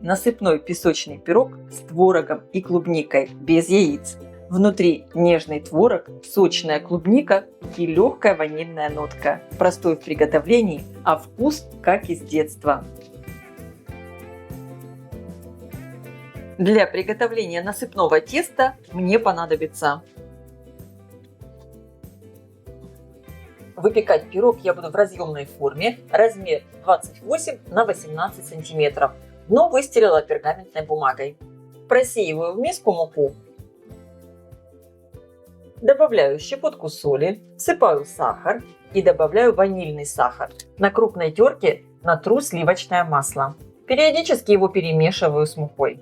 насыпной песочный пирог с творогом и клубникой, без яиц. Внутри нежный творог, сочная клубника и легкая ванильная нотка. Простой в приготовлении, а вкус как из детства. Для приготовления насыпного теста мне понадобится. Выпекать пирог я буду в разъемной форме, размер 28 на 18 сантиметров. Дно выстелила пергаментной бумагой. Просеиваю в миску муку. Добавляю щепотку соли, всыпаю сахар и добавляю ванильный сахар. На крупной терке натру сливочное масло. Периодически его перемешиваю с мукой.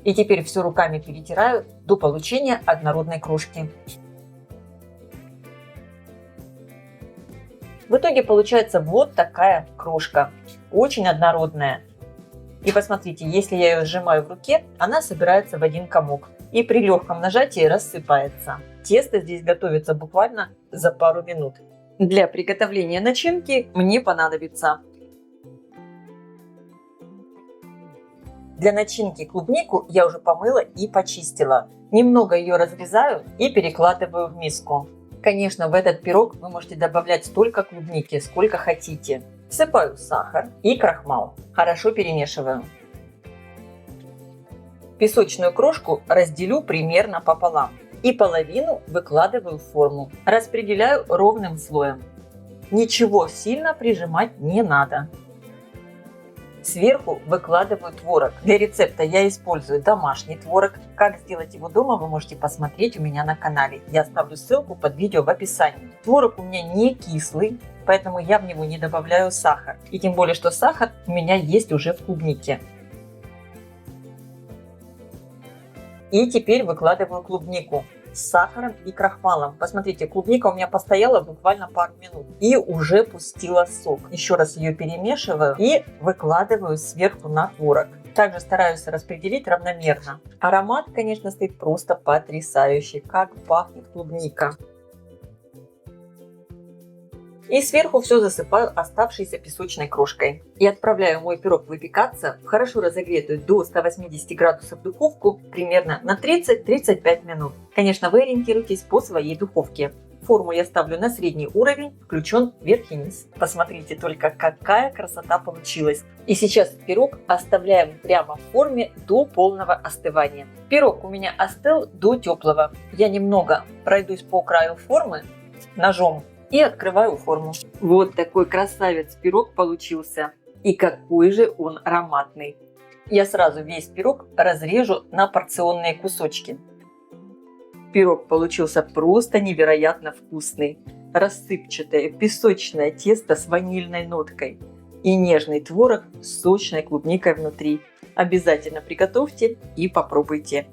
И теперь все руками перетираю до получения однородной крошки. В итоге получается вот такая крошка, очень однородная. И посмотрите, если я ее сжимаю в руке, она собирается в один комок и при легком нажатии рассыпается. Тесто здесь готовится буквально за пару минут. Для приготовления начинки мне понадобится для начинки клубнику я уже помыла и почистила. Немного ее разрезаю и перекладываю в миску. Конечно, в этот пирог вы можете добавлять столько клубники, сколько хотите. Всыпаю сахар и крахмал. Хорошо перемешиваю. Песочную крошку разделю примерно пополам. И половину выкладываю в форму. Распределяю ровным слоем. Ничего сильно прижимать не надо. Сверху выкладываю творог. Для рецепта я использую домашний творог. Как сделать его дома, вы можете посмотреть у меня на канале. Я оставлю ссылку под видео в описании. Творог у меня не кислый, поэтому я в него не добавляю сахар. И тем более, что сахар у меня есть уже в клубнике. И теперь выкладываю клубнику с сахаром и крахмалом. Посмотрите, клубника у меня постояла буквально пару минут и уже пустила сок. Еще раз ее перемешиваю и выкладываю сверху на творог. Также стараюсь распределить равномерно. Аромат, конечно, стоит просто потрясающий. Как пахнет клубника. И сверху все засыпаю оставшейся песочной крошкой. И отправляю мой пирог выпекаться в хорошо разогретую до 180 градусов духовку примерно на 30-35 минут. Конечно, вы ориентируйтесь по своей духовке. Форму я ставлю на средний уровень, включен верх и низ. Посмотрите только, какая красота получилась. И сейчас пирог оставляем прямо в форме до полного остывания. Пирог у меня остыл до теплого. Я немного пройдусь по краю формы ножом и открываю форму. Вот такой красавец пирог получился. И какой же он ароматный. Я сразу весь пирог разрежу на порционные кусочки. Пирог получился просто невероятно вкусный. Рассыпчатое песочное тесто с ванильной ноткой и нежный творог с сочной клубникой внутри. Обязательно приготовьте и попробуйте.